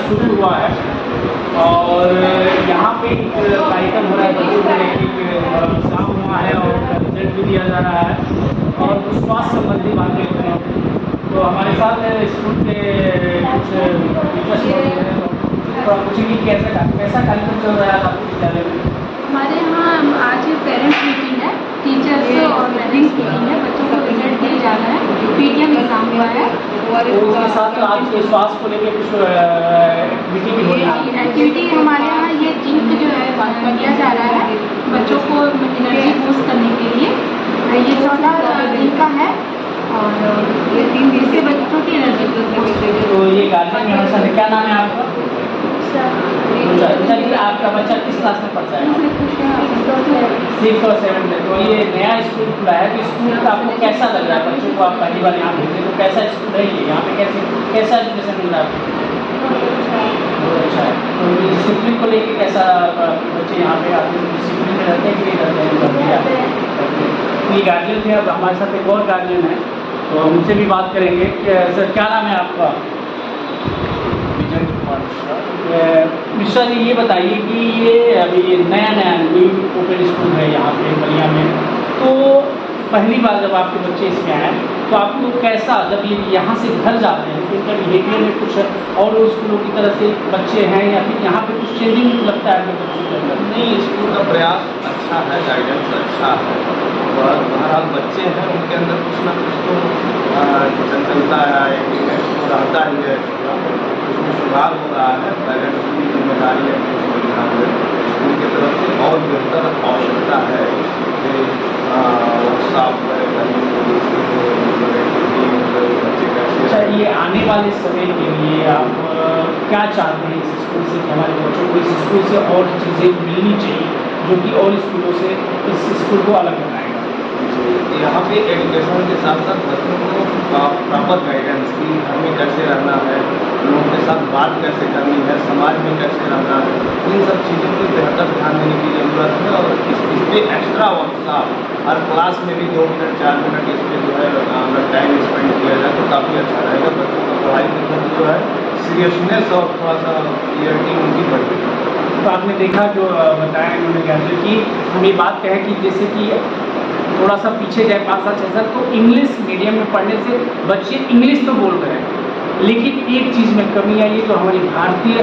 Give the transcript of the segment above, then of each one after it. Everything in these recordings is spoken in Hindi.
शुरू हुआ है और यहाँ पे एक कार्यक्रम हो रहा है, बच्चों को लेकर एग्जाम हुआ है और उनका रिजल्ट भी दिया जा रहा है और कुछ स्वास्थ्य संबंधी बातें हो रही हैं। तो हमारे साथ स्कूल के कुछ टीचर्स मौजूद हैं, तो पूछेंगे कैसा कार्यक्रम चल रहा है आपके विद्यालय में? हमारे यहाँ आज पेरेंट्स मीटिंग है, टीचर्स और पेरेंट्स मीटिंग है, बच्चों को रिजल्ट दिया जा रहा है, पीटीएम एग्जाम हुआ है और उसके साथ आज स्वास्थ्य को लेकर कुछ एक्टिविटी भी हो रही है। एक्टिविटी हमारे यहाँ ये जिंक जो है दिया जा रहा है बच्चों को एनर्जी बूस्ट करने के लिए। ये 14 दिन का है और ये 3 दिन से बच्चों की एनर्जी बूस्ट। तो ये गार्जियन में हमेशा क्या नाम है आपका? चलिए, आपका बच्चा किस क्लास में पढ़ता है? 6 और 7 में। तो ये नया स्कूल खुला है, तो स्कूल का आपको कैसा लग रहा है? बच्चों को आप पहली बार यहाँ भेजे तो कैसा स्कूल है ये? यहाँ पे कैसा एजुकेशन मिल रहा है आपको? बहुत अच्छा है। तो डिसिप्लिन को लेके कैसा बच्चे यहाँ पे आते हैं? डिसिप्लिन में रहते हैं कि नहीं रहते हैं? ये गार्जियन थे, अब हमारे साथ एक और गार्जियन है, तो उनसे भी बात करेंगे कि सर क्या नाम है आपका? मिश्रा जी, ये बताइए कि ये अभी नया न्यू ओपन स्कूल है यहाँ पे बलिया में, तो पहली बार जब आपके बच्चे इसमें आए तो आपको कैसा, जब ये यहाँ से घर जाते हैं तो उनका बिहेवियर में कुछ और स्कूलों की तरह से बच्चे हैं या फिर यहाँ पे कुछ चेंजिंग लगता है आपके बच्चों के अंदर? नहीं, स्कूल का प्रयास अच्छा है, गाइडेंस अच्छा है और बहरहाल बच्चे हैं उनके अंदर कुछ ना कुछ तो चंचलता है, तो रहता ही है, उसमें सुधार हो रहा है। पेरेंट्स की जिम्मेदारी है स्कूल की तरफ से और बेहतर आवश्यकता है कि वर्कशॉप अच्छा, ये आने वाले समय के लिए आप क्या चाहते हैं इस स्कूल से कि हमारे बच्चों को इस स्कूल से और चीज़ें मिलनी चाहिए जो कि और स्कूलों से इस स्कूल को अलग बनाएगा? यहाँ पे एजुकेशन के साथ साथ बच्चों को प्रॉपर गाइडेंस की हमें कैसे रहना है, लोगों के साथ बात कैसे करनी है, समाज में कैसे रहना है, इन सब चीज़ों पर बेहतर ध्यान देने की ज़रूरत है। और इस पर एक्स्ट्रा वर्कशॉप हर क्लास में भी 2 मिनट 4 मिनट इस पर जो है अगर टाइम स्पेंड किया जाए तो काफ़ी अच्छा रहेगा। बच्चों का पढ़ाई के प्रति जो है सीरियसनेस और थोड़ा सा क्लियरिटी उनकी बढ़ेगी। तो आपने देखा जो बताया इन्होंने ज्ञान की, हम ये बात कहें कि जैसे कि थोड़ा सा पीछे जाए 5-7 साल तो इंग्लिश मीडियम में पढ़ने से बच्चे इंग्लिश तो बोल रहे हैं, लेकिन एक चीज़ में कमी आई है जो हमारी भारतीय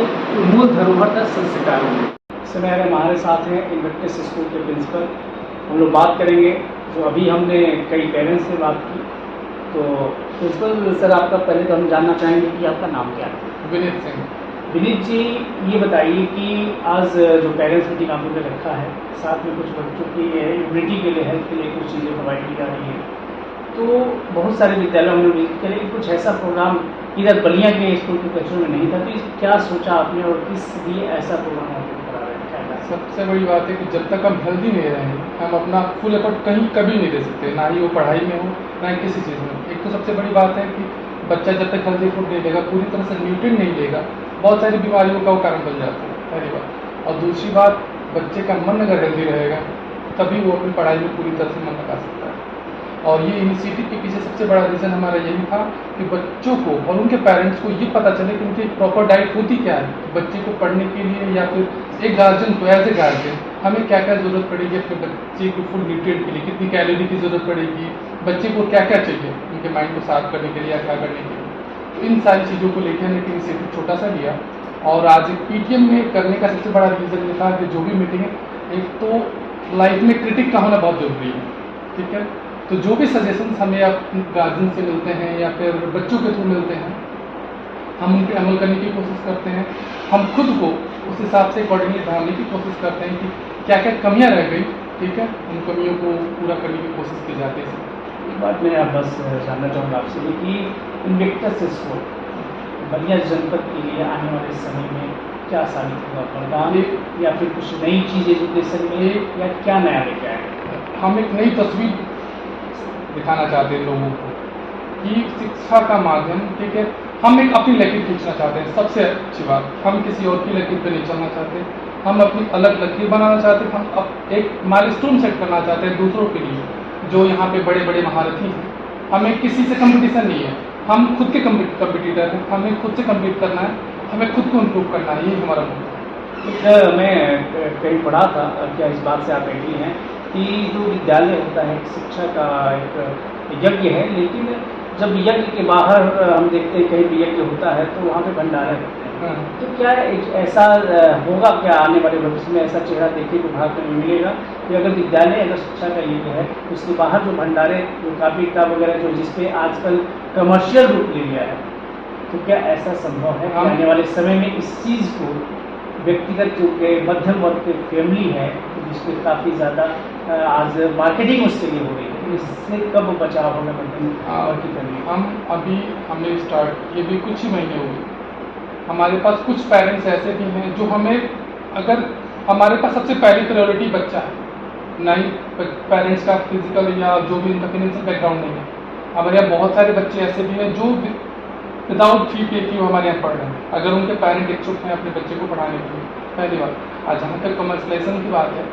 मूल धरोहर का संस्कार है। इस समय हमारे साथ हैं इन्वेक्टिस स्कूल के प्रिंसिपल, हम लोग बात करेंगे जो अभी हमने कई पेरेंट्स से बात की। तो प्रिंसिपल सर, आपका पहले तो हम जानना चाहेंगे कि आपका नाम क्या है? विनीत सिंह। विनीत जी, ये बताइए कि आज जो पेरेंट्स मीटिंग आपने रखा है, साथ में कुछ बच्चों की इम्यूनिटी के लिए, हेल्थ के लिए कुछ चीज़ें प्रोवाइड की जा रही है, तो बहुत सारे विद्यालयों में विजिट करें, कुछ ऐसा प्रोग्राम इधर बलिया के स्कूल के बच्चों में नहीं था, तो क्या सोचा आपने और किस लिए ऐसा प्रोग्राम आपको करा रहे हैं? क्या सबसे बड़ी बात है कि जब तक हम हेल्दी नहीं रहेंगे हम अपना फुल एफर्ट कहीं कभी नहीं दे सकते, ना ही वो पढ़ाई में हो ना ही किसी चीज़ में। एक तो सबसे बड़ी बात है कि बच्चा जब तक हेल्दी फूड नहीं लेगा, पूरी तरह से न्यूट्रिएंट नहीं लेगा, बहुत सारी बीमारियों का वो कारण बन जाता है, पहली बात। और दूसरी बात, बच्चे का मन अगर हेल्दी रहेगा तभी वो अपनी पढ़ाई में पूरी तरह से मन लगा सकता है। और ये इनिशिएटिव के पीछे सबसे बड़ा रीज़न हमारा यही था कि बच्चों को और उनके पेरेंट्स को ये पता चले कि उनकी प्रॉपर डाइट होती क्या है, बच्चे को पढ़ने के लिए या फिर एक गार्जियन को एज ए गार्जियन हमें क्या क्या ज़रूरत पड़ेगी अपने बच्चे को फुल न्यूट्रिएंट के लिए, कितनी कैलोरी की ज़रूरत पड़ेगी, बच्चे को क्या क्या चाहिए उनके माइंड को साफ करने के लिए या क्या करने के लिए। तो इन सारी चीज़ों को लेकर हमने एक इनिशिएटिव छोटा सा लिया और आज पीटीएम में करने का सबसे बड़ा रीज़न ये था कि जो भी मीटिंग है, एक तो लाइफ में क्रिटिक का होना बहुत ज़रूरी है, ठीक है। तो जो भी सजेशंस हमें अपने गार्जियन से मिलते हैं या फिर बच्चों के थ्रू मिलते हैं, हम उन पर अमल करने की कोशिश करते हैं। हम खुद को उस हिसाब से अकॉर्डिंगली ढालने की कोशिश करते हैं कि क्या क्या कमियां रह गई, ठीक है, उन कमियों को पूरा करने की कोशिश की जाती है। एक बात मैं बस जानना चाहूँगा आपसे कि इन्वेक्टिस स्कूल बलिया जनपद के लिए आने वाले समय में क्या साबित होगा? वरदान या फिर कुछ नई चीज़ एजुकेशन में या क्या नया लेके आएगा? हम एक नई तस्वीर दिखाना चाहते हैं लोगों को कि शिक्षा का माध्यम, ठीक है, हम एक अपनी लकीर खींचना चाहते हैं। सबसे अच्छी बात, हम किसी और की लकीर पे नहीं चलना चाहते, हम अपनी अलग लकीर बनाना चाहते हैं। हम अब एक माइलस्टोन सेट करना चाहते हैं दूसरों के लिए, जो यहाँ पे बड़े बड़े महारथी हैं। हमें किसी से कंपटीशन नहीं है, हम खुद के कंपटीटर हैं, हमें खुद से कम्पीट करना है, हमें खुद को इम्प्रूव करना है, यही हमारा गोल है। मैं कहीं पढ़ा था, क्या इस बात से आप एग्री हैं कि जो विद्यालय होता है एक शिक्षा का एक यज्ञ है, लेकिन जब यज्ञ के बाहर हम देखते हैं कहीं भी यज्ञ होता है तो वहाँ पे भंडारे होते हैं। तो क्या ऐसा होगा क्या आने वाले भविष्य में, ऐसा चेहरा देखने को भारत में मिलेगा कि अगर विद्यालय अगर शिक्षा का यज्ञ है तो उसके बाहर जो भंडारे, जो कापी किताब वगैरह जो जिसपे आजकल कमर्शियल रूप ले लिया है, तो क्या ऐसा संभव है कि आने वाले समय में इस चीज़ को व्यक्तिगत जो के मध्यम वर्ग के फैमिली है जिसके काफ़ी ज़्यादा आज मार्केटिंग उसके लिए हो रही है, इससे कब बचाव होगा मध्यम वर्ग की फैमिली? हमने स्टार्ट ये भी कुछ ही महीने हुए, हमारे पास कुछ पेरेंट्स ऐसे भी हैं जो हमें, अगर हमारे पास सबसे पहली प्रायोरिटी बच्चा है, ना ही पेरेंट्स का फिजिकल या जो भी उनका फाइनेंशियल बैकग्राउंड नहीं है। हमारे यहाँ बहुत सारे बच्चे ऐसे भी हैं जो विदाउट फी पे कि वो हमारे यहाँ पढ़ रहे हैं, अगर उनके पेरेंट इच्छुक हैं अपने बच्चे को पढ़ाने के लिए। पहली बात। आज जहाँ तक कमर्शलाइजेशन की बात है,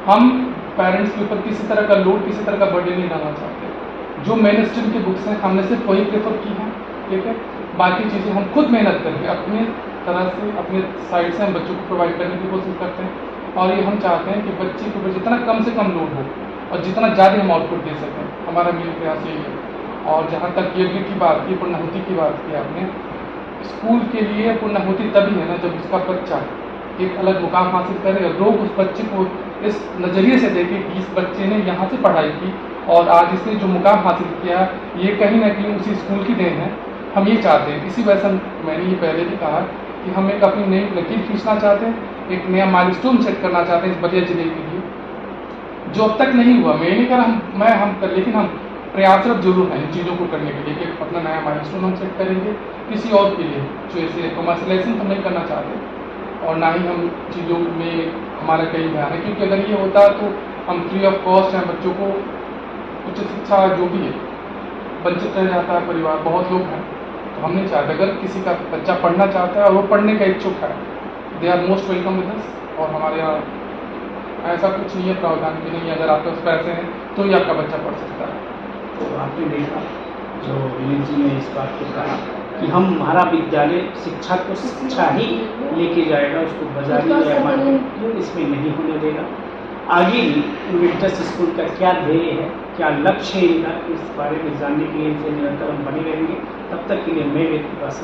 हम पेरेंट्स के ऊपर किसी तरह का लोड, किसी तरह का बर्डन नहीं डालना चाहते। जो मेन स्ट्रीम की बुक्स हैं हमने सिर्फ वही प्रेफर की हैं, ठीक है। बाकी चीज़ें हम खुद मेहनत करके अपने तरह से, अपने साइड से हम बच्चों को प्रोवाइड करने की कोशिश करते हैं। और ये हम चाहते हैं कि बच्चे के ऊपर जितना कम से कम लोड हो और जितना ज़्यादा हम आउटपुट दे सकें, हमारा मेन प्रयास यही है। और जहाँ तक यज्ञ की बात की, पूर्णाहुति की बात की आपने, स्कूल के लिए पूर्णाहुति तभी है ना जब उसका बच्चा एक अलग मुकाम हासिल करे और लोग उस बच्चे को इस नज़रिए से देखें कि इस बच्चे ने यहाँ से पढ़ाई की और आज इसने जो मुकाम हासिल किया ये कहीं ना कहीं उसी स्कूल की देन है। हम ये चाहते हैं, इसी वजह से मैंने ये पहले भी कहा कि हम एक अपनी नई लकीर खींचना चाहते हैं, एक नया माइलस्टोन सेट करना चाहते हैं इस बलिया जिले के लिए, जो अब तक नहीं हुआ। मैं नहीं कर रहा हम कर, लेकिन हम प्रयासरत जरूर हैं इन चीज़ों को करने के लिए कि अपना नया माइलस्टोन हम सेट करेंगे किसी और के लिए जो ऐसे कमर्शलाइजेशन हम नहीं करना चाहते और ना ही हम चीज़ों में हमारा कहीं ध्यान है, क्योंकि अगर ये होता तो हम फ्री ऑफ कॉस्ट हैं बच्चों को उच्च शिक्षा जो भी है वंचित रह जाता है परिवार, बहुत लोग हैं। तो हम नहीं चाहते, अगर किसी का बच्चा पढ़ना चाहता है और वो पढ़ने का इच्छुक है, they are most welcome with us. और हमारे यहाँ ऐसा कुछ नहीं है प्रावधान भी नहीं है, अगर आपके पास पैसे हैं तो ही आपका बच्चा पढ़ सकता है। तो आपने देखा जो विनीत जी ने इस बात को कहा कि हमारा विद्यालय शिक्षा को शिक्षा ही लेके जाएगा, उसको बाजारी या मार्केट इसमें नहीं होने देगा। आगे भी विंटर्स स्कूल का क्या ध्येय है, क्या लक्ष्य है इनका, इस बारे में जानने के लिए इनसे निरंतर हम बने रहेंगे। तब तक के लिए मैं व्यक्ति पास